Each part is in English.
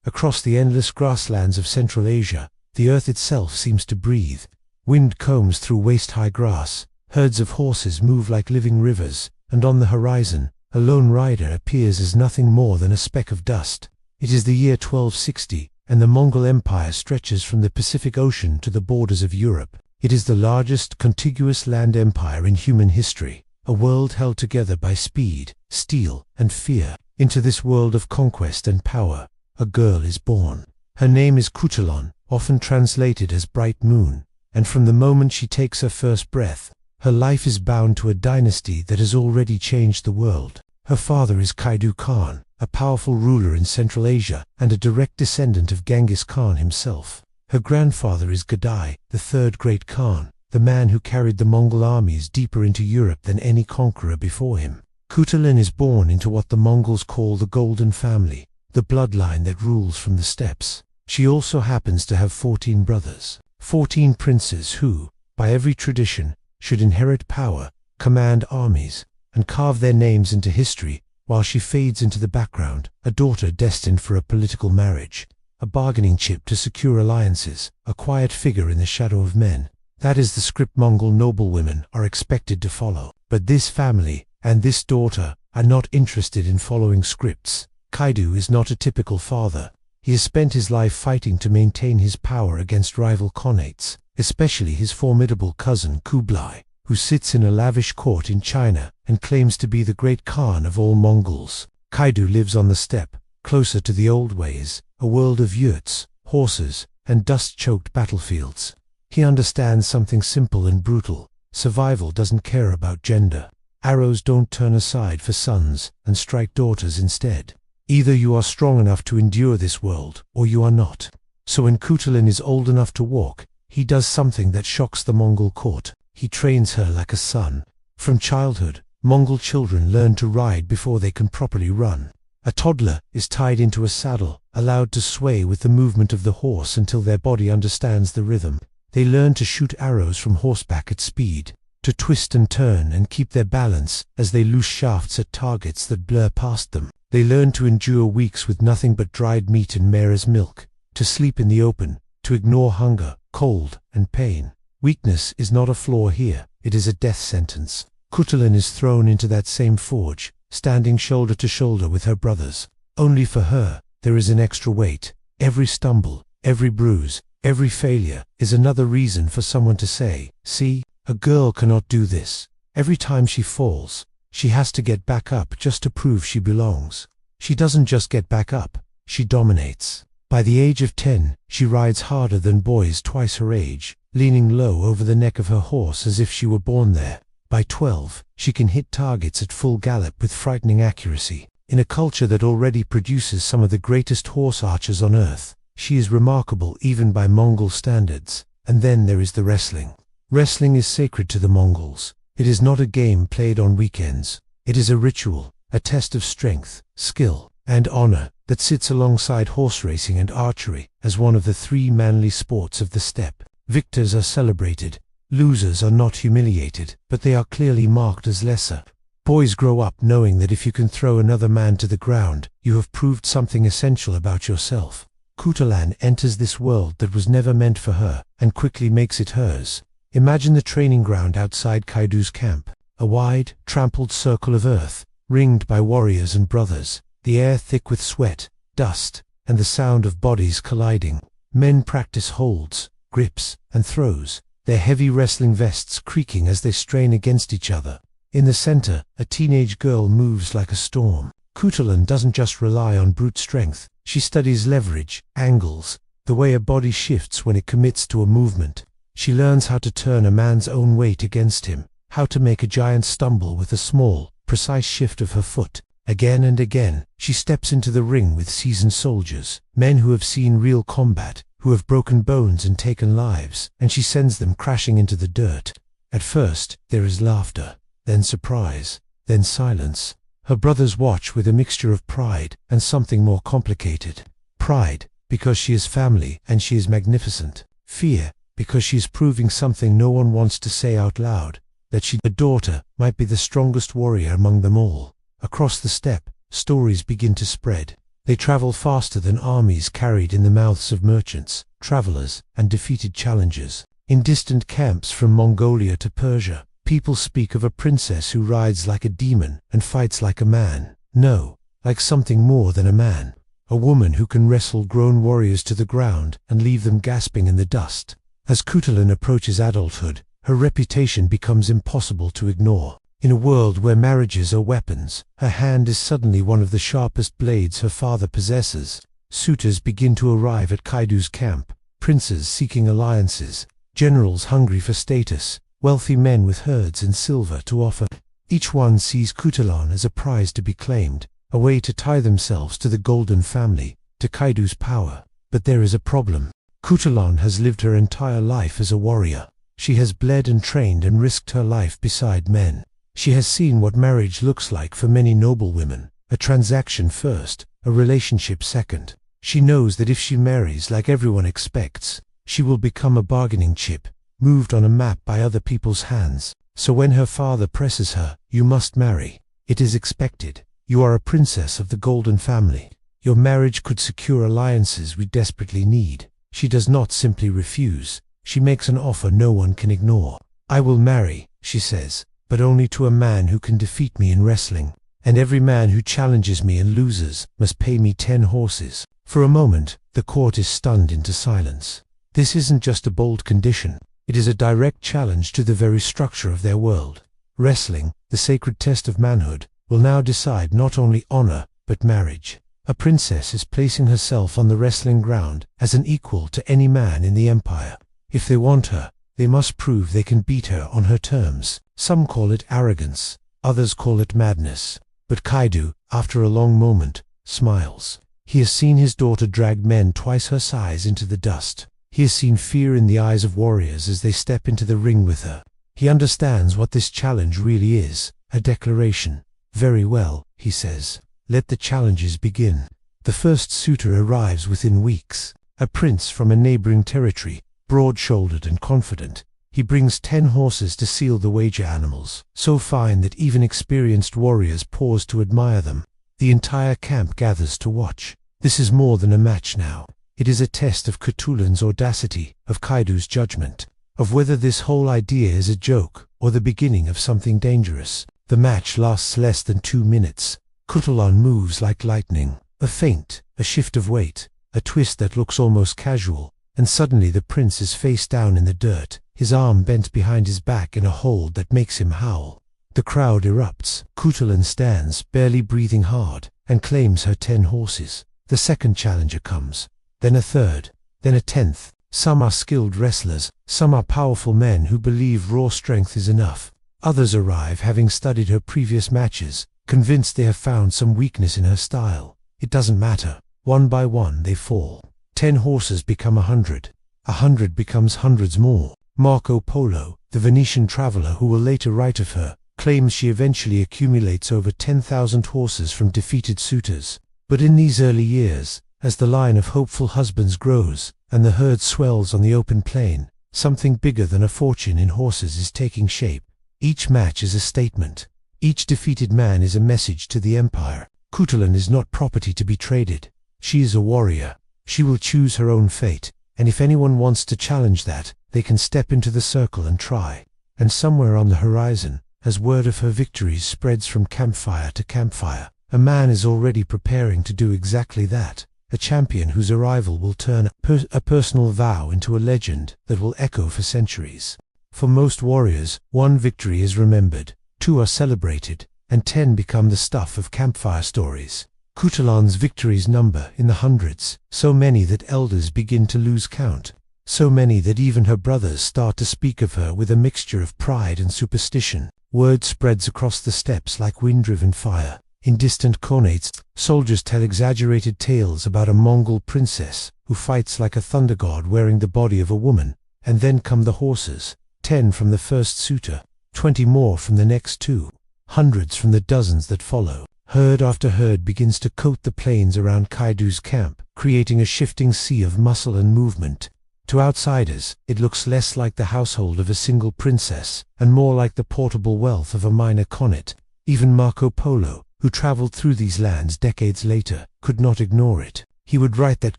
Across the endless grasslands of Central Asia, the earth itself seems to breathe. Wind combs through waist-high grass, herds of horses move like living rivers, and on the horizon, a lone rider appears as nothing more than a speck of dust. It is the year 1260, and the Mongol Empire stretches from the Pacific Ocean to the borders of Europe. It is the largest contiguous land empire in human history, a world held together by speed, steel, and fear. Into this world of conquest and power, a girl is born. Her name is Khutulun, often translated as Bright Moon, and from the moment she takes her first breath, her life is bound to a dynasty that has already changed the world. Her father is Kaidu Khan, a powerful ruler in Central Asia and a direct descendant of Genghis Khan himself. Her grandfather is Gadai, the third great Khan, the man who carried the Mongol armies deeper into Europe than any conqueror before him. Kutulun is born into what the Mongols call the Golden Family, the bloodline that rules from the steppes. She also happens to have 14 brothers, 14 princes who, by every tradition, should inherit power, command armies, and carve their names into history, while she fades into the background, a daughter destined for a political marriage, a bargaining chip to secure alliances, a quiet figure in the shadow of men. That is the script Mongol noblewomen are expected to follow. But this family and this daughter are not interested in following scripts. Kaidu is not a typical father. He has spent his life fighting to maintain his power against rival Khanates, especially his formidable cousin Kublai, who sits in a lavish court in China and claims to be the great Khan of all Mongols. Kaidu lives on the steppe, closer to the old ways, a world of yurts, horses, and dust-choked battlefields. He understands something simple and brutal. Survival doesn't care about gender. Arrows don't turn aside for sons and strike daughters instead. Either you are strong enough to endure this world, or you are not. So when Kutulun is old enough to walk, he does something that shocks the Mongol court. He trains her like a son. From childhood, Mongol children learn to ride before they can properly run. A toddler is tied into a saddle, allowed to sway with the movement of the horse until their body understands the rhythm. They learn to shoot arrows from horseback at speed, to twist and turn and keep their balance as they loose shafts at targets that blur past them. They learn to endure weeks with nothing but dried meat and mare's milk, to sleep in the open, to ignore hunger, cold, and pain. Weakness is not a flaw here, it is a death sentence. Kutulun is thrown into that same forge, standing shoulder to shoulder with her brothers. Only for her, there is an extra weight. Every stumble, every bruise, every failure is another reason for someone to say, "See, a girl cannot do this." Every time she falls, she has to get back up just to prove she belongs. She doesn't just get back up, she dominates. By the age of 10, she rides harder than boys twice her age, leaning low over the neck of her horse as if she were born there. By 12, she can hit targets at full gallop with frightening accuracy. In a culture that already produces some of the greatest horse archers on earth, she is remarkable even by Mongol standards. And then there is the wrestling. Wrestling is sacred to the Mongols. It is not a game played on weekends. It is a ritual, a test of strength, skill, and honor that sits alongside horse racing and archery as one of the three manly sports of the steppe. Victors are celebrated. Losers are not humiliated, but they are clearly marked as lesser. Boys grow up knowing that if you can throw another man to the ground, you have proved something essential about yourself. Kutulun enters this world that was never meant for her, and quickly makes it hers. Imagine the training ground outside Kaidu's camp, a wide, trampled circle of earth, ringed by warriors and brothers, the air thick with sweat, dust, and the sound of bodies colliding. Men practice holds, grips, and throws, their heavy wrestling vests creaking as they strain against each other. In the center, a teenage girl moves like a storm. Kutulun doesn't just rely on brute strength, she studies leverage, angles, the way a body shifts when it commits to a movement. She learns how to turn a man's own weight against him, how to make a giant stumble with a small, precise shift of her foot. Again and again, she steps into the ring with seasoned soldiers, men who have seen real combat, who have broken bones and taken lives, and she sends them crashing into the dirt. At first, there is laughter, then surprise, then silence. Her brothers watch with a mixture of pride and something more complicated. Pride, because she is family and she is magnificent. Fear, because she is proving something no one wants to say out loud, that she, a daughter, might be the strongest warrior among them all. Across the steppe, stories begin to spread. They travel faster than armies carried in the mouths of merchants, travelers, and defeated challengers. In distant camps from Mongolia to Persia, people speak of a princess who rides like a demon and fights like a man. No, like something more than a man. A woman who can wrestle grown warriors to the ground and leave them gasping in the dust. As Kutulun approaches adulthood, her reputation becomes impossible to ignore. In a world where marriages are weapons, her hand is suddenly one of the sharpest blades her father possesses. Suitors begin to arrive at Kaidu's camp, princes seeking alliances, generals hungry for status, wealthy men with herds and silver to offer. Each one sees Khutulun as a prize to be claimed, a way to tie themselves to the golden family, to Kaidu's power. But there is a problem. Khutulun has lived her entire life as a warrior. She has bled and trained and risked her life beside men. She has seen what marriage looks like for many noble women, a transaction first, a relationship second. She knows that if she marries like everyone expects, she will become a bargaining chip, moved on a map by other people's hands. So when her father presses her, "You must marry," it is expected. You are a princess of the golden family. Your marriage could secure alliances we desperately need. She does not simply refuse. She makes an offer no one can ignore. "I will marry," she says, "but only to a man who can defeat me in wrestling. And every man who challenges me and loses must pay me 10 horses. For a moment, the court is stunned into silence. This isn't just a bold condition. It is a direct challenge to the very structure of their world. Wrestling, the sacred test of manhood, will now decide not only honor, but marriage. A princess is placing herself on the wrestling ground as an equal to any man in the empire. If they want her, they must prove they can beat her on her terms. Some call it arrogance, others call it madness. But Kaidu, after a long moment, smiles. He has seen his daughter drag men twice her size into the dust. He has seen fear in the eyes of warriors as they step into the ring with her. He understands what this challenge really is, a declaration. "Very well," he says. "Let the challenges begin." The first suitor arrives within weeks, a prince from a neighboring territory, broad-shouldered and confident. He brings 10 horses to seal the wager animals, so fine that even experienced warriors pause to admire them. The entire camp gathers to watch. This is more than a match now. It is a test of Kutulun's audacity, of Kaidu's judgment, of whether this whole idea is a joke or the beginning of something dangerous. The match lasts less than 2 minutes. Khutulun moves like lightning. A feint, a shift of weight, a twist that looks almost casual, and suddenly the prince is face down in the dirt, his arm bent behind his back in a hold that makes him howl. The crowd erupts. Khutulun stands, barely breathing hard, and claims her 10 horses. The second challenger comes, then a third, then a 10th. Some are skilled wrestlers, some are powerful men who believe raw strength is enough. Others arrive having studied her previous matches, convinced they have found some weakness in her style. It doesn't matter. One by one they fall. 10 horses become 100. 100 becomes hundreds more. Marco Polo, the Venetian traveler who will later write of her, claims she eventually accumulates over 10,000 horses from defeated suitors. But in these early years, as the line of hopeful husbands grows, and the herd swells on the open plain, something bigger than a fortune in horses is taking shape. Each match is a statement. Each defeated man is a message to the empire. Kutulun is not property to be traded. She is a warrior. She will choose her own fate, and if anyone wants to challenge that, they can step into the circle and try. And somewhere on the horizon, as word of her victories spreads from campfire to campfire, a man is already preparing to do exactly that. A champion whose arrival will turn a personal vow into a legend that will echo for centuries. For most warriors, 1 victory is remembered, 2 are celebrated, and 10 become the stuff of campfire stories. Kutulun's victories number in the hundreds, so many that elders begin to lose count, so many that even her brothers start to speak of her with a mixture of pride and superstition. Word spreads across the steppes like wind-driven fire. In distant Khanates, soldiers tell exaggerated tales about a Mongol princess who fights like a thunder god wearing the body of a woman. And then come the horses, 10 from the first suitor, 20 more from the next 2, hundreds from the dozens that follow. Herd after herd begins to coat the plains around Kaidu's camp, creating a shifting sea of muscle and movement. To outsiders, it looks less like the household of a single princess, and more like the portable wealth of a minor Khanate. Even Marco Polo, who traveled through these lands decades later, could not ignore it. He would write that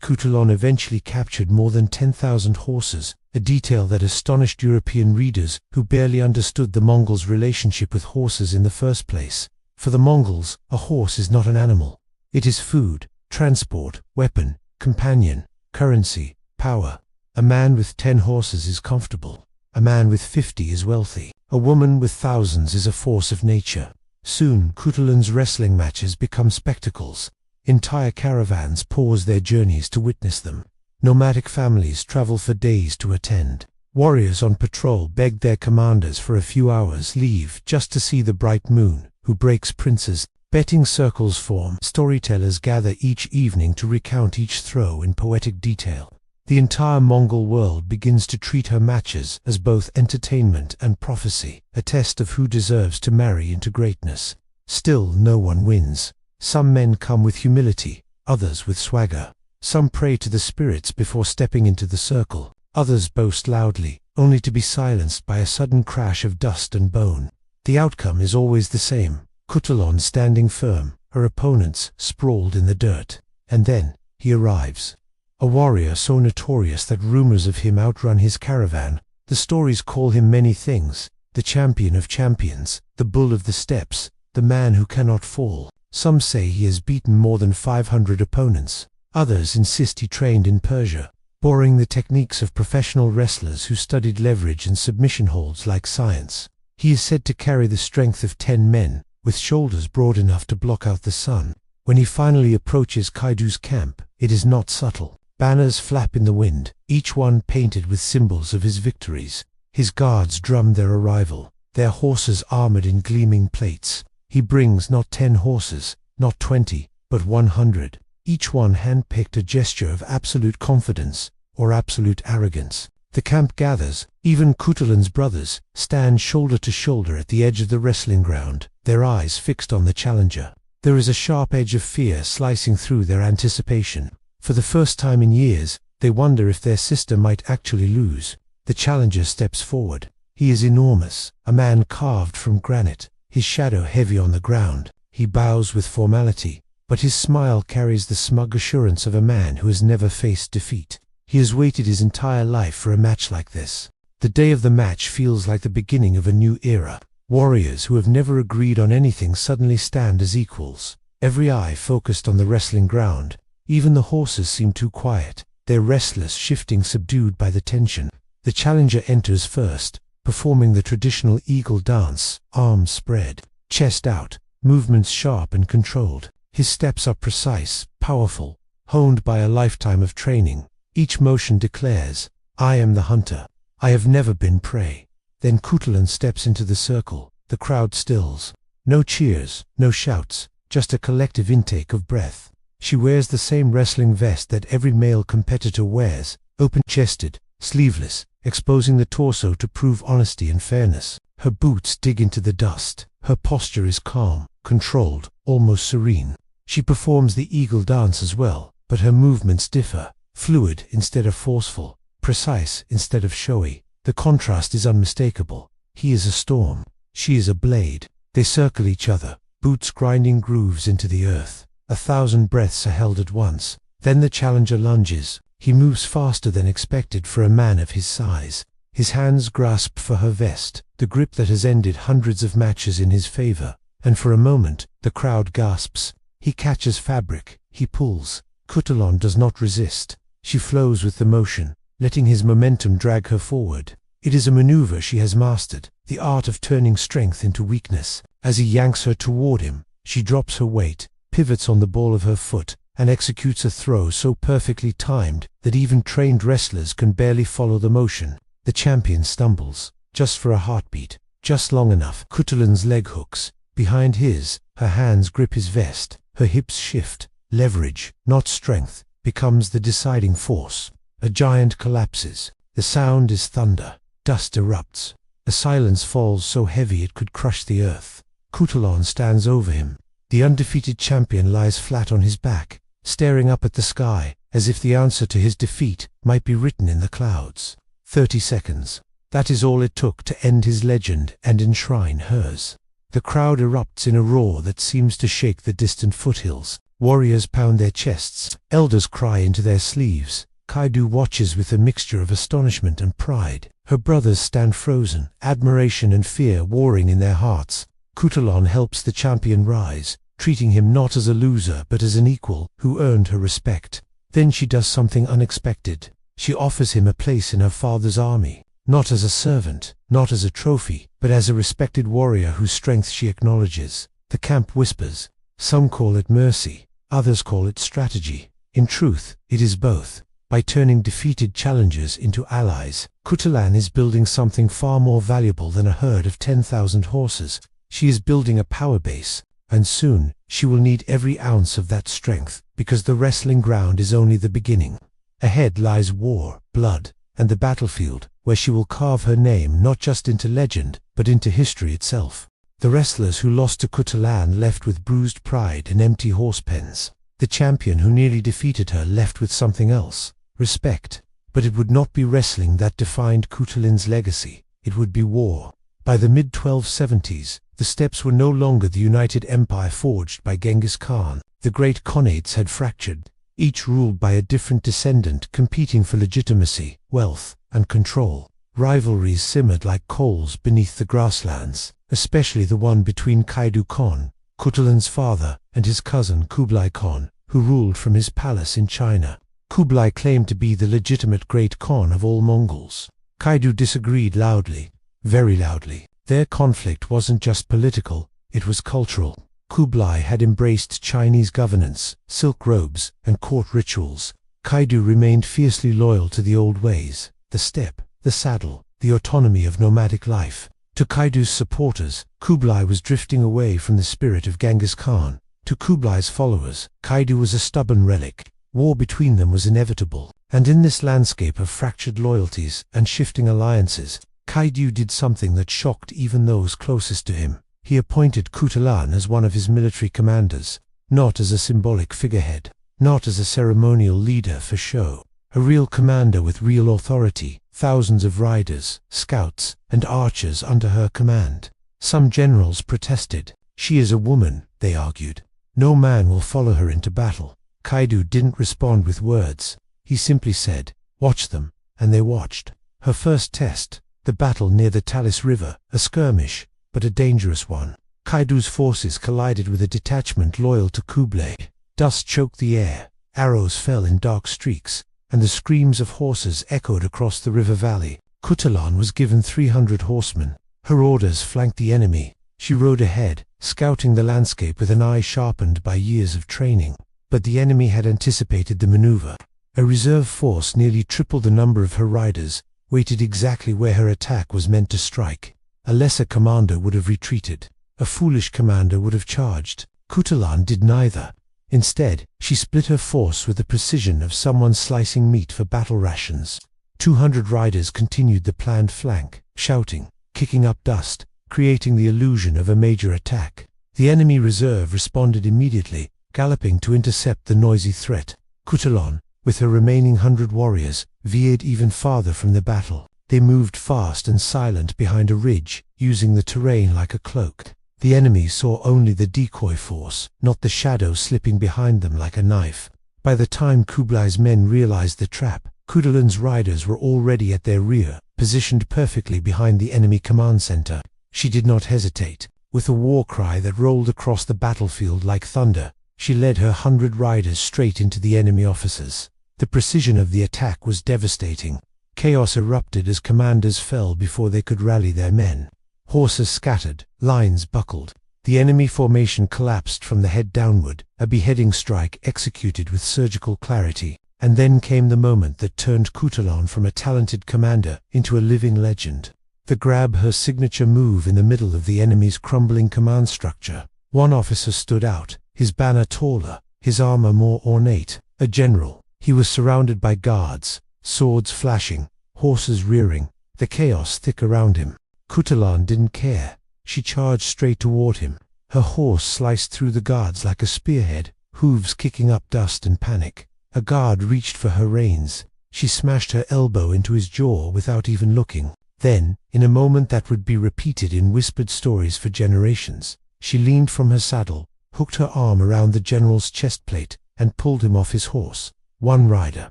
Kutulun eventually captured more than 10,000 horses, a detail that astonished European readers who barely understood the Mongols' relationship with horses in the first place. For the Mongols, a horse is not an animal. It is food, transport, weapon, companion, currency, power. A man with 10 horses is comfortable. A man with 50 is wealthy. A woman with thousands is a force of nature. Soon, Khutulun's wrestling matches become spectacles. Entire caravans pause their journeys to witness them. Nomadic families travel for days to attend. Warriors on patrol beg their commanders for a few hours leave just to see the bright moon, who breaks princes. Betting circles form. Storytellers gather each evening to recount each throw in poetic detail. The entire Mongol world begins to treat her matches as both entertainment and prophecy, a test of who deserves to marry into greatness. Still, no one wins. Some men come with humility, others with swagger. Some pray to the spirits before stepping into the circle. Others boast loudly, only to be silenced by a sudden crash of dust and bone. The outcome is always the same. Kutulun standing firm, her opponents sprawled in the dirt. And then, he arrives. A warrior so notorious that rumors of him outrun his caravan. The stories call him many things: the champion of champions, the bull of the steppes, the man who cannot fall. Some say he has beaten more than 500 opponents. Others insist he trained in Persia, borrowing the techniques of professional wrestlers who studied leverage and submission holds like science. He is said to carry the strength of 10 men, with shoulders broad enough to block out the sun. When he finally approaches Kaidu's camp, it is not subtle. Banners flap in the wind, each one painted with symbols of his victories. His guards drum their arrival, their horses armored in gleaming plates. He brings not 10 horses, not 20, but 100, each one hand-picked, a gesture of absolute confidence or absolute arrogance. The camp gathers. Even Kutulun's brothers stand shoulder to shoulder at the edge of the wrestling ground, their eyes fixed on the challenger. There is a sharp edge of fear slicing through their anticipation. For the first time in years, they wonder if their sister might actually lose. The challenger steps forward. He is enormous, a man carved from granite, his shadow heavy on the ground. He bows with formality, but his smile carries the smug assurance of a man who has never faced defeat. He has waited his entire life for a match like this. The day of the match feels like the beginning of a new era. Warriors who have never agreed on anything suddenly stand as equals, every eye focused on the wrestling ground. Even the horses seem too quiet, their restless shifting subdued by the tension. The challenger enters first, performing the traditional eagle dance, arms spread, chest out, movements sharp and controlled. His steps are precise, powerful, honed by a lifetime of training. Each motion declares, "I am the hunter. I have never been prey." Then Kutulun steps into the circle. The crowd stills. No cheers, no shouts, just a collective intake of breath. She wears the same wrestling vest that every male competitor wears, open-chested, sleeveless, exposing the torso to prove honesty and fairness. Her boots dig into the dust. Her posture is calm, controlled, almost serene. She performs the eagle dance as well, but her movements differ. Fluid instead of forceful, precise instead of showy. The contrast is unmistakable. He is a storm. She is a blade. They circle each other, boots grinding grooves into the earth. 1,000 breaths are held at once. Then the challenger lunges. He moves faster than expected for a man of his size. His hands grasp for her vest, the grip that has ended hundreds of matches in his favor. And for a moment, the crowd gasps. He catches fabric. He pulls. Kutulun does not resist. She flows with the motion, letting his momentum drag her forward. It is a maneuver she has mastered, the art of turning strength into weakness. As he yanks her toward him, she drops her weight, pivots on the ball of her foot, and executes a throw so perfectly timed that even trained wrestlers can barely follow the motion. The champion stumbles, just for a heartbeat, just long enough. Kutulun's leg hooks. Behind his, her hands grip his vest, her hips shift. Leverage, not strength, becomes the deciding force. A giant collapses. The sound is thunder. Dust erupts. A silence falls so heavy it could crush the earth. Kutulun stands over him. The undefeated champion lies flat on his back, staring up at the sky, as if the answer to his defeat might be written in the clouds. 30 seconds. That is all it took to end his legend and enshrine hers. The crowd erupts in a roar that seems to shake the distant foothills. Warriors pound their chests, elders cry into their sleeves. Kaidu watches with a mixture of astonishment and pride. Her brothers stand frozen, admiration and fear warring in their hearts. Kutulun helps the champion rise, treating him not as a loser but as an equal who earned her respect. Then she does something unexpected. She offers him a place in her father's army, not as a servant, not as a trophy, but as a respected warrior whose strength she acknowledges. The camp whispers. Some call it mercy, others call it strategy. In truth, it is both. By turning defeated challengers into allies, Kutulun is building something far more valuable than a herd of 10,000 horses. She is building a power base, and soon she will need every ounce of that strength, because the wrestling ground is only the beginning. Ahead lies war, blood, and the battlefield, where she will carve her name not just into legend, but into history itself. The wrestlers who lost to Khutulun left with bruised pride and empty horse pens. The champion who nearly defeated her left with something else. Respect. But it would not be wrestling that defined Kutulun's legacy. It would be war. By the mid-1270s, the steppes were no longer the united empire forged by Genghis Khan. The great Khanates had fractured, each ruled by a different descendant competing for legitimacy, wealth, and control. Rivalries simmered like coals beneath the grasslands, especially the one between Kaidu Khan, Kutulun's father, and his cousin Kublai Khan, who ruled from his palace in China. Kublai claimed to be the legitimate great Khan of all Mongols. Kaidu disagreed loudly, very loudly. Their conflict wasn't just political, it was cultural. Kublai had embraced Chinese governance, silk robes, and court rituals. Kaidu remained fiercely loyal to the old ways, the steppe, the saddle, the autonomy of nomadic life. To Kaidu's supporters, Kublai was drifting away from the spirit of Genghis Khan. To Kublai's followers, Kaidu was a stubborn relic. War between them was inevitable, and in this landscape of fractured loyalties and shifting alliances, Kaidu did something that shocked even those closest to him. He appointed Kutulun as one of his military commanders, not as a symbolic figurehead, not as a ceremonial leader for show. A real commander with real authority, thousands of riders, scouts, and archers under her command. Some generals protested. She is a woman, they argued. No man will follow her into battle. Kaidu didn't respond with words. He simply said, "Watch them," and they watched. Her first test, the battle near the Talis River, a skirmish, but a dangerous one. Kaidu's forces collided with a detachment loyal to Kublai. Dust choked the air, arrows fell in dark streaks, and the screams of horses echoed across the river valley. Kutulun was given 300 horsemen. Her orders flanked the enemy. She rode ahead, scouting the landscape with an eye sharpened by years of training. But the enemy had anticipated the maneuver. A reserve force nearly triple the number of her riders waited exactly where her attack was meant to strike. A lesser commander would have retreated. A foolish commander would have charged. Kutulun did neither. Instead, she split her force with the precision of someone slicing meat for battle rations. 200 riders continued the planned flank, shouting, kicking up dust, creating the illusion of a major attack. The enemy reserve responded immediately, galloping to intercept the noisy threat. Kutulun, with her remaining 100 warriors, veered even farther from the battle. They moved fast and silent behind a ridge, using the terrain like a cloak. The enemy saw only the decoy force, not the shadow slipping behind them like a knife. By the time Kublai's men realized the trap, Kutulun's riders were already at their rear, positioned perfectly behind the enemy command center. She did not hesitate. With a war cry that rolled across the battlefield like thunder, she led her 100 riders straight into the enemy officers. The precision of the attack was devastating. Chaos erupted as commanders fell before they could rally their men. Horses scattered, lines buckled. The enemy formation collapsed from the head downward, a beheading strike executed with surgical clarity. And then came the moment that turned Kutulun from a talented commander into a living legend. The grab, her signature move in the middle of the enemy's crumbling command structure. One officer stood out, his banner taller, his armor more ornate. A general. He was surrounded by guards, swords flashing, horses rearing, the chaos thick around him. Kutulun didn't care. She charged straight toward him. Her horse sliced through the guards like a spearhead, hooves kicking up dust and panic. A guard reached for her reins. She smashed her elbow into his jaw without even looking. Then, in a moment that would be repeated in whispered stories for generations, she leaned from her saddle, hooked her arm around the general's chest plate, and pulled him off his horse. One rider,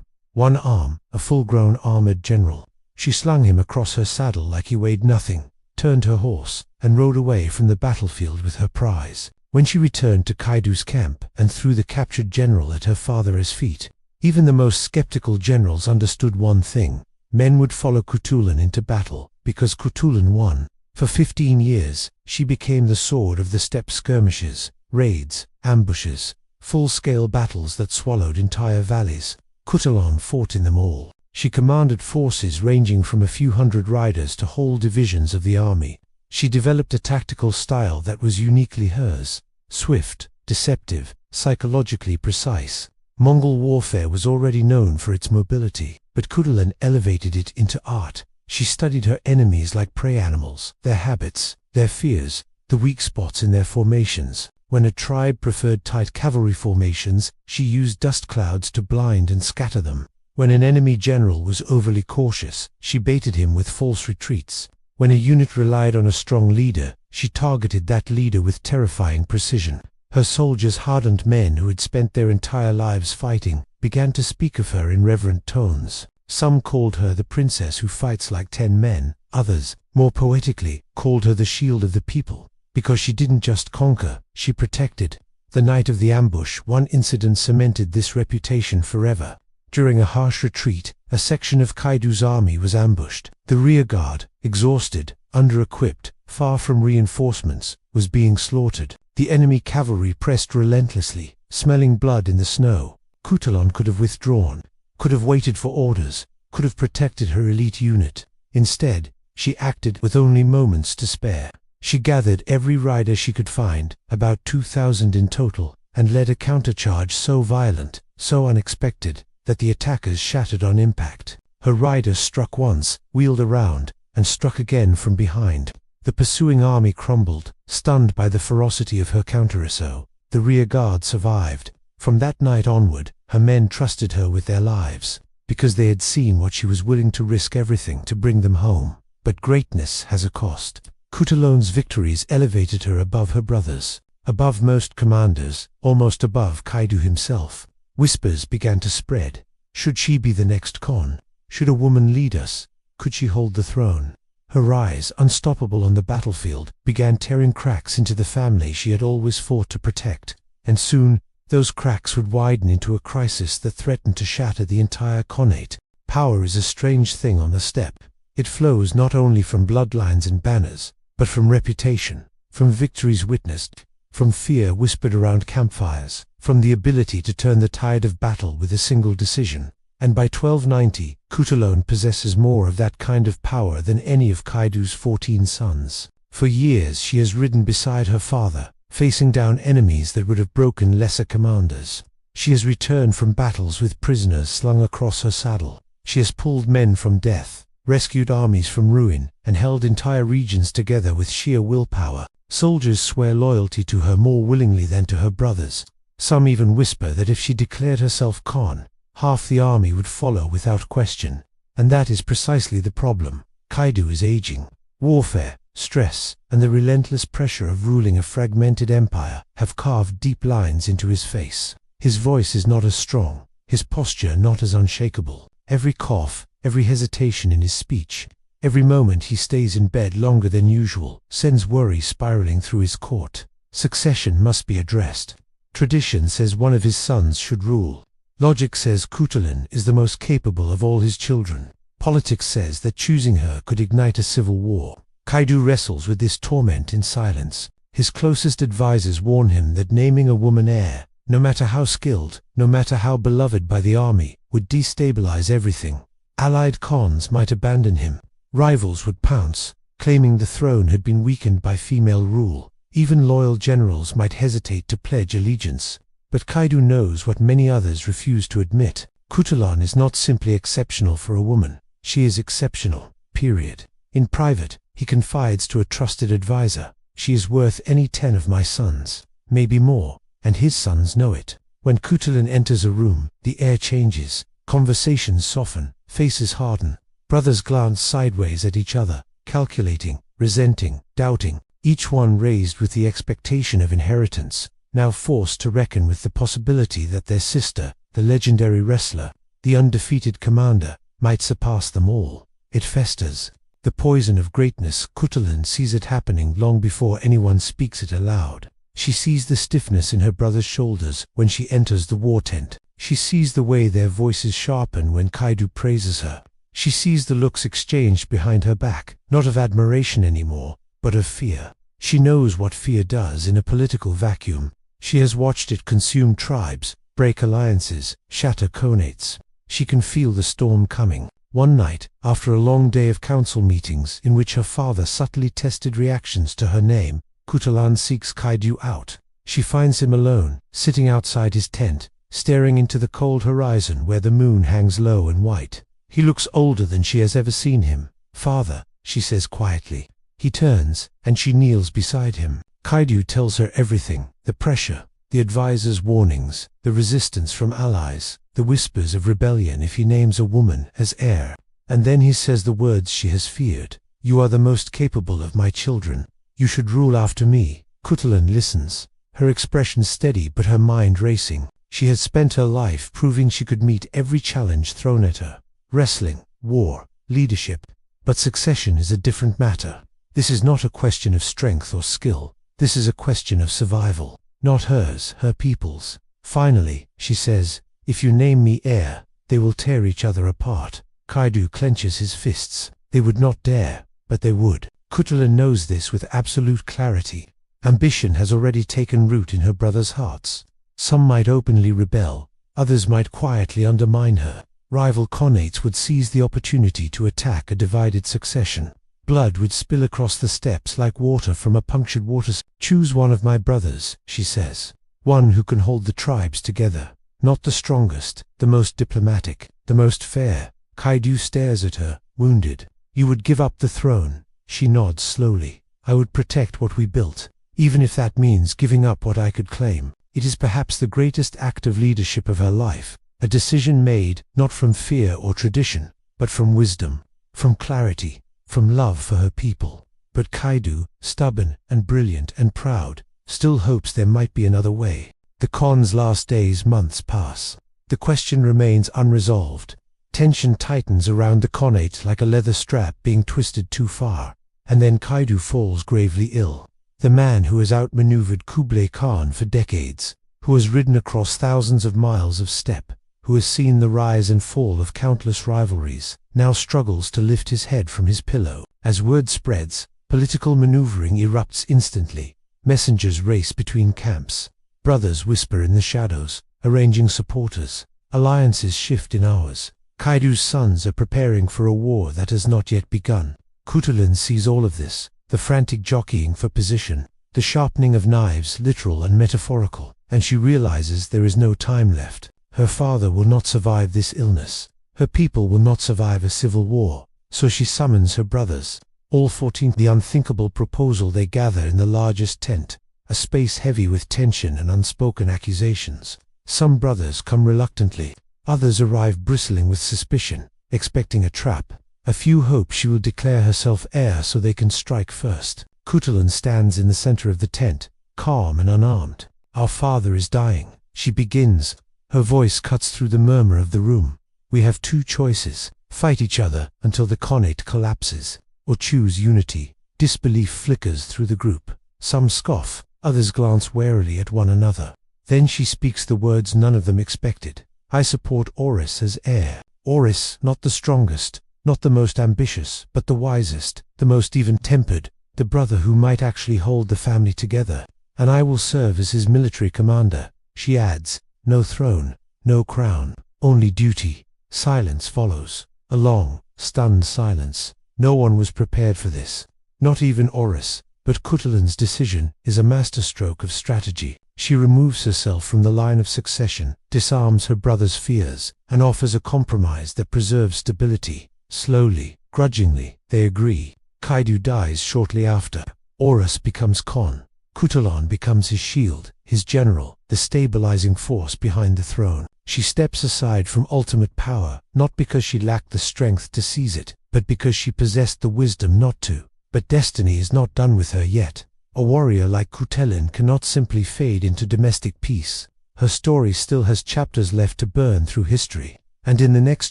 one arm, a full-grown armored general. She slung him across her saddle like he weighed nothing, turned her horse, and rode away from the battlefield with her prize. When she returned to Kaidu's camp and threw the captured general at her father's feet, even the most skeptical generals understood one thing: men would follow Khutulun into battle, because Khutulun won. For 15 years, she became the sword of the steppe skirmishes, raids, ambushes, full-scale battles that swallowed entire valleys. Kutulun fought in them all. She commanded forces ranging from a few hundred riders to whole divisions of the army. She developed a tactical style that was uniquely hers: swift, deceptive, psychologically precise. Mongol warfare was already known for its mobility, but Kutulun elevated it into art. She studied her enemies like prey animals, their habits, their fears, the weak spots in their formations. When a tribe preferred tight cavalry formations, she used dust clouds to blind and scatter them. When an enemy general was overly cautious, she baited him with false retreats. When a unit relied on a strong leader, she targeted that leader with terrifying precision. Her soldiers, hardened men who had spent their entire lives fighting, began to speak of her in reverent tones. Some called her the princess who fights like 10 men. Others, more poetically, called her the shield of the people. Because she didn't just conquer, she protected. The night of the ambush, one incident cemented this reputation forever. During a harsh retreat, a section of Kaidu's army was ambushed. The rear guard, exhausted, under-equipped, far from reinforcements, was being slaughtered. The enemy cavalry pressed relentlessly, smelling blood in the snow. Kutulun could have withdrawn, could have waited for orders, could have protected her elite unit. Instead, she acted with only moments to spare. She gathered every rider she could find, about 2,000 in total, and led a countercharge so violent, so unexpected, that the attackers shattered on impact. Her riders struck once, wheeled around, and struck again from behind. The pursuing army crumbled, stunned by the ferocity of her counterassault. The rear guard survived. From that night onward, her men trusted her with their lives, because they had seen what she was willing to risk everything to bring them home. But greatness has a cost. Kutulun's victories elevated her above her brothers, above most commanders, almost above Kaidu himself. Whispers began to spread. Should she be the next Khan? Should a woman lead us? Could she hold the throne? Her rise, unstoppable on the battlefield, began tearing cracks into the family she had always fought to protect. And soon, those cracks would widen into a crisis that threatened to shatter the entire Khanate. Power is a strange thing on the steppe. It flows not only from bloodlines and banners, but from reputation, from victories witnessed, from fear whispered around campfires, from the ability to turn the tide of battle with a single decision. And by 1290, Kutulun possesses more of that kind of power than any of Kaidu's 14 sons. For years she has ridden beside her father, facing down enemies that would have broken lesser commanders. She has returned from battles with prisoners slung across her saddle. She has pulled men from death, rescued armies from ruin, and held entire regions together with sheer willpower. Soldiers swear loyalty to her more willingly than to her brothers. Some even whisper that if she declared herself Khan, half the army would follow without question. And that is precisely the problem. Kaidu is aging. Warfare, stress, and the relentless pressure of ruling a fragmented empire have carved deep lines into his face. His voice is not as strong, his posture not as unshakable. Every cough, every hesitation in his speech, every moment he stays in bed longer than usual, sends worry spiraling through his court. Succession must be addressed. Tradition says one of his sons should rule. Logic says Kutulun is the most capable of all his children. Politics says that choosing her could ignite a civil war. Kaidu wrestles with this torment in silence. His closest advisors warn him that naming a woman heir, no matter how skilled, no matter how beloved by the army, would destabilize everything. Allied Khans might abandon him. Rivals would pounce, claiming the throne had been weakened by female rule. Even loyal generals might hesitate to pledge allegiance. But Kaidu knows what many others refuse to admit. Kutulun is not simply exceptional for a woman. She is exceptional, period. In private, he confides to a trusted advisor, "She is worth any 10 of my sons, maybe more," and his sons know it. When Kutulun enters a room, the air changes, conversations soften, faces harden. Brothers glance sideways at each other, calculating, resenting, doubting, each one raised with the expectation of inheritance. now forced to reckon with the possibility that their sister, the legendary wrestler, the undefeated commander, might surpass them all. It festers. The poison of greatness. Khutulun sees it happening long before anyone speaks it aloud. She sees the stiffness in her brother's shoulders when she enters the war tent. She sees the way their voices sharpen when Kaidu praises her. She sees the looks exchanged behind her back, not of admiration anymore, but of fear. She knows what fear does in a political vacuum. She has watched it consume tribes, break alliances, shatter conates. She can feel the storm coming. One night, after a long day of council meetings in which her father subtly tested reactions to her name, Kutulun seeks Kaidu out. She finds him alone, sitting outside his tent, staring into the cold horizon where the moon hangs low and white. He looks older than she has ever seen him. "Father," she says quietly. He turns, and she kneels beside him. Kaidu tells her everything: the pressure, the advisor's warnings, the resistance from allies, the whispers of rebellion if he names a woman as heir. And then he says the words she has feared: "You are the most capable of my children. You should rule after me." Kutulun listens, her expression steady but her mind racing. She had spent her life proving she could meet every challenge thrown at her. Wrestling, war, leadership. But succession is a different matter. This is not a question of strength or skill. This is a question of survival. Not hers, her people's. Finally, she says, "If you name me heir, they will tear each other apart." Kaidu clenches his fists. They would not dare, but they would. Kutulun knows this with absolute clarity. Ambition has already taken root in her brothers' hearts. Some might openly rebel, others might quietly undermine her. Rival Khonates would seize the opportunity to attack a divided succession. Blood would spill across the steppes like water from a punctured water. "Choose one of my brothers," she says. "One who can hold the tribes together. Not the strongest, the most diplomatic, the most fair." Kaidu stares at her, wounded. "You would give up the throne?" She nods slowly. "I would protect what we built, even if that means giving up what I could claim." It is perhaps the greatest act of leadership of her life. A decision made, not from fear or tradition, but from wisdom, from clarity, from love for her people. But Kaidu, stubborn and brilliant and proud, still hopes there might be another way. The Khan's last days, months pass. The question remains unresolved. Tension tightens around the Khanate like a leather strap being twisted too far. And then Kaidu falls gravely ill. The man who has outmaneuvered Kublai Khan for decades, who has ridden across thousands of miles of steppe, who has seen the rise and fall of countless rivalries, now struggles to lift his head from his pillow. As word spreads, political maneuvering erupts instantly. Messengers race between camps. Brothers whisper in the shadows, arranging supporters. Alliances shift in hours. Kaidu's sons are preparing for a war that has not yet begun. Kutulun sees all of this, the frantic jockeying for position, the sharpening of knives, literal and metaphorical, and she realizes there is no time left. Her father will not survive this illness. Her people will not survive a civil war. So she summons her brothers, all 14. The unthinkable proposal. They gather in the largest tent, a space heavy with tension and unspoken accusations. Some brothers come reluctantly. Others arrive bristling with suspicion, expecting a trap. A few hope she will declare herself heir so they can strike first. Kutulun stands in the center of the tent, calm and unarmed. "Our father is dying," she begins. Her voice cuts through the murmur of the room. "We have two choices: fight each other until the Khanate collapses, or choose unity." Disbelief flickers through the group. Some scoff, others glance warily at one another. Then she speaks the words none of them expected. "I support Oris as heir. Oris, not the strongest, not the most ambitious, but the wisest, the most even-tempered, the brother who might actually hold the family together. And I will serve as his military commander." She adds, "No throne, no crown, only duty." Silence follows. A long, stunned silence. No one was prepared for this. Not even Oris. But Kutulun's decision is a masterstroke of strategy. She removes herself from the line of succession, disarms her brother's fears, and offers a compromise that preserves stability. Slowly, grudgingly, they agree. Kaidu dies shortly after. Oris becomes Khan. Khutulun becomes his shield, his general, the stabilizing force behind the throne. She steps aside from ultimate power, not because she lacked the strength to seize it, but because she possessed the wisdom not to. But destiny is not done with her yet. A warrior like Khutulun cannot simply fade into domestic peace. Her story still has chapters left to burn through history. And in the next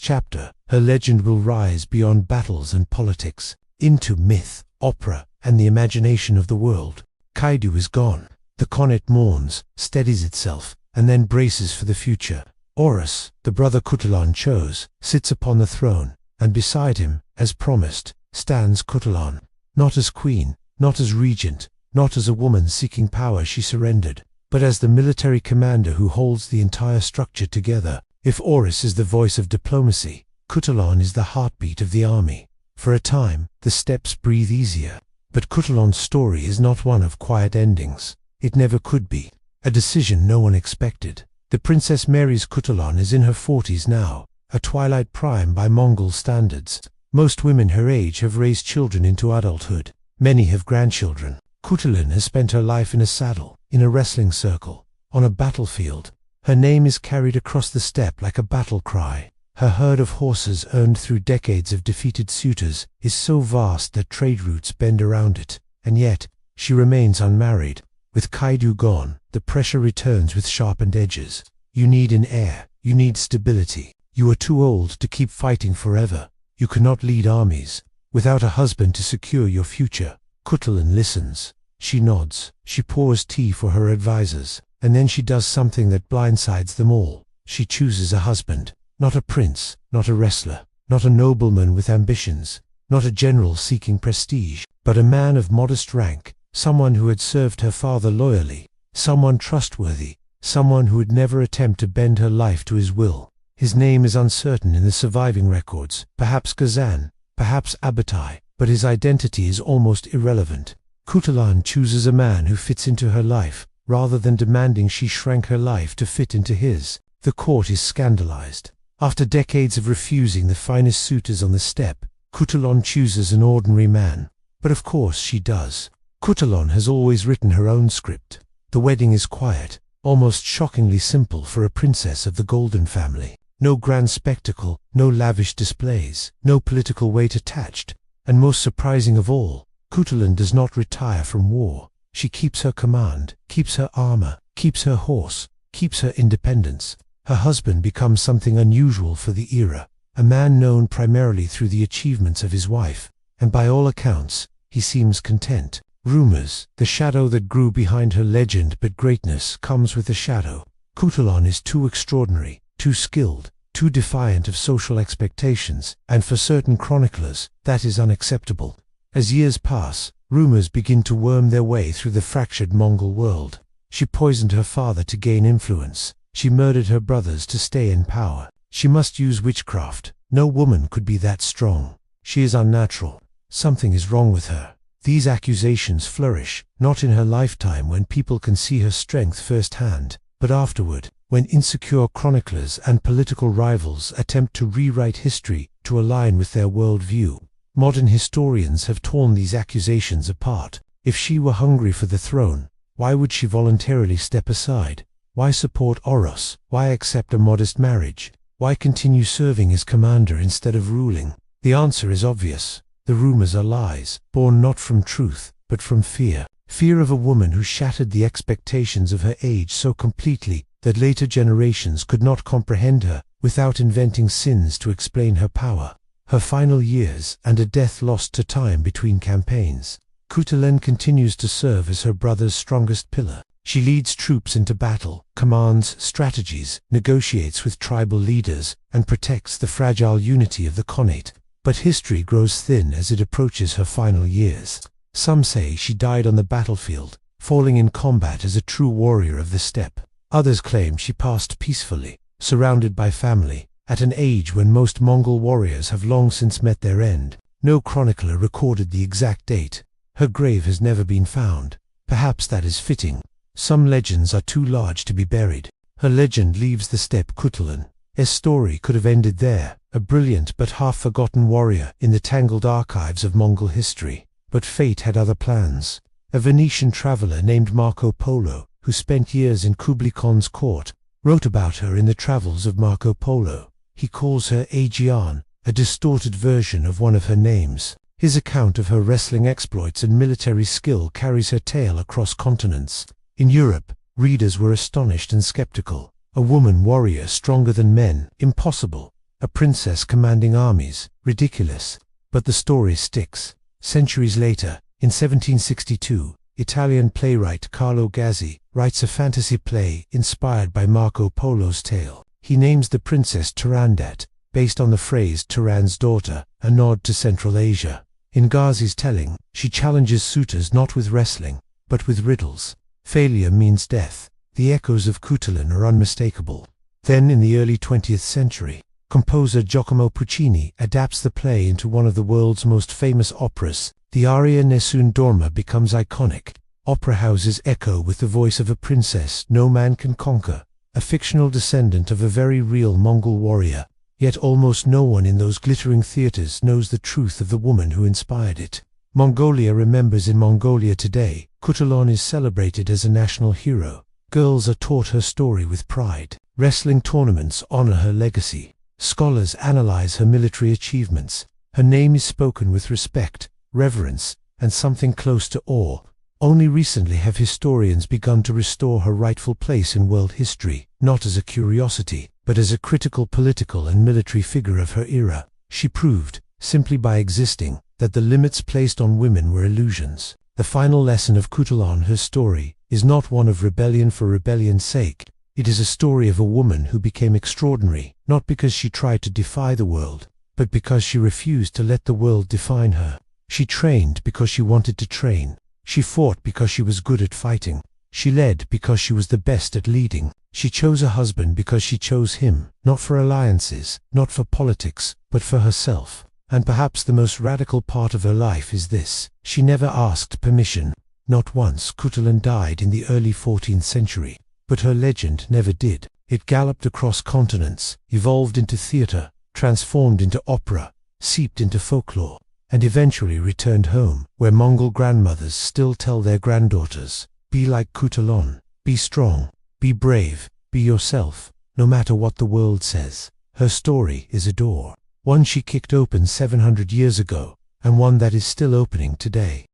chapter, her legend will rise beyond battles and politics, into myth, opera, and the imagination of the world. Kaidu is gone. The Connaught mourns, steadies itself, and then braces for the future. Horus, the brother Kutulun chose, sits upon the throne, and beside him, as promised, stands Kutulun. Not as queen, not as regent, not as a woman seeking power she surrendered, but as the military commander who holds the entire structure together. If Horus is the voice of diplomacy, Kutulun is the heartbeat of the army. For a time, the steppes breathe easier. But Kutulun's story is not one of quiet endings. It never could be. A decision no one expected. The Princess Mary's Khutulun is in her 40s now, a twilight prime by Mongol standards. Most women her age have raised children into adulthood. Many have grandchildren. Khutulun has spent her life in a saddle, in a wrestling circle, on a battlefield. Her name is carried across the steppe like a battle cry. Her herd of horses, earned through decades of defeated suitors, is so vast that trade routes bend around it. And yet, she remains unmarried. With Kaidu gone, the pressure returns with sharpened edges. You need an heir. You need stability. You are too old to keep fighting forever. You cannot lead armies. Without a husband to secure your future. Kutulun listens. She nods. She pours tea for her advisors. And then she does something that blindsides them all. She chooses a husband. Not a prince, not a wrestler, not a nobleman with ambitions, not a general seeking prestige, but a man of modest rank, someone who had served her father loyally, someone trustworthy, someone who would never attempt to bend her life to his will. His name is uncertain in the surviving records, perhaps Gazan, perhaps Abatai, but his identity is almost irrelevant. Kutulun chooses a man who fits into her life, rather than demanding she shrank her life to fit into his. The court is scandalized. After decades of refusing the finest suitors on the steppe, Kutulun chooses an ordinary man. But of course she does. Kutulun has always written her own script. The wedding is quiet, almost shockingly simple for a princess of the Golden family. No grand spectacle, no lavish displays, no political weight attached. And most surprising of all, Kutulun does not retire from war. She keeps her command, keeps her armor, keeps her horse, keeps her independence. Her husband becomes something unusual for the era, a man known primarily through the achievements of his wife, and by all accounts, he seems content. Rumors, the shadow that grew behind her legend, but greatness comes with a shadow. Kutulun is too extraordinary, too skilled, too defiant of social expectations, and for certain chroniclers, that is unacceptable. As years pass, rumors begin to worm their way through the fractured Mongol world. She poisoned her father to gain influence. She murdered her brothers to stay in power. She must use witchcraft. No woman could be that strong. She is unnatural. Something is wrong with her. These accusations flourish, not in her lifetime when people can see her strength firsthand, but afterward, when insecure chroniclers and political rivals attempt to rewrite history to align with their worldview. Modern historians have torn these accusations apart. If she were hungry for the throne, why would she voluntarily step aside? Why support Horus? Why accept a modest marriage? Why continue serving as commander instead of ruling? The answer is obvious. The rumors are lies, born not from truth, but from fear. Fear of a woman who shattered the expectations of her age so completely that later generations could not comprehend her without inventing sins to explain her power. Her final years and a death lost to time between campaigns. Kutulun continues to serve as her brother's strongest pillar. She leads troops into battle, commands strategies, negotiates with tribal leaders, and protects the fragile unity of the Connaught. But history grows thin as it approaches her final years. Some say she died on the battlefield, falling in combat as a true warrior of the steppe. Others claim she passed peacefully, surrounded by family, at an age when most Mongol warriors have long since met their end. No chronicler recorded the exact date. Her grave has never been found. Perhaps that is fitting. Some legends are too large to be buried. Her legend leaves the steppe Kutulun. Her story could have ended there, a brilliant but half-forgotten warrior in the tangled archives of Mongol history. But fate had other plans. A Venetian traveler named Marco Polo, who spent years in Kublai Khan's court, wrote about her in the Travels of Marco Polo. He calls her Aegean, a distorted version of one of her names. His account of her wrestling exploits and military skill carries her tale across continents. In Europe, readers were astonished and skeptical. A woman warrior stronger than men, impossible. A princess commanding armies, ridiculous. But the story sticks. Centuries later, in 1762, Italian playwright Carlo Gazzi writes a fantasy play inspired by Marco Polo's tale. He names the princess Turandot, based on the phrase Turan's daughter, a nod to Central Asia. In Ghazi's telling, she challenges suitors not with wrestling, but with riddles. Failure means death. The echoes of Kutulun are unmistakable. Then, in the early 20th century, composer Giacomo Puccini adapts the play into one of the world's most famous operas. The aria Nessun Dorma becomes iconic. Opera houses echo with the voice of a princess no man can conquer, a fictional descendant of a very real Mongol warrior. Yet almost no one in those glittering theaters knows the truth of the woman who inspired it. Mongolia remembers. In Mongolia today, Khutulun is celebrated as a national hero. Girls are taught her story with pride. Wrestling tournaments honor her legacy. Scholars analyze her military achievements. Her name is spoken with respect, reverence, and something close to awe. Only recently have historians begun to restore her rightful place in world history, not as a curiosity, but as a critical political and military figure of her era. She proved, simply by existing, that the limits placed on women were illusions. The final lesson of Khutulun, her story, is not one of rebellion for rebellion's sake. It is a story of a woman who became extraordinary, not because she tried to defy the world, but because she refused to let the world define her. She trained because she wanted to train. She fought because she was good at fighting. She led because she was the best at leading. She chose a husband because she chose him, not for alliances, not for politics, but for herself. And perhaps the most radical part of her life is this: she never asked permission. Not once. Khutulun died in the early 14th century, but her legend never did. It galloped across continents, evolved into theater, transformed into opera, seeped into folklore, and eventually returned home, where Mongol grandmothers still tell their granddaughters, be like Khutulun, be strong, be brave, be yourself, no matter what the world says. Her story is a door, one she kicked open 700 years ago, and one that is still opening today.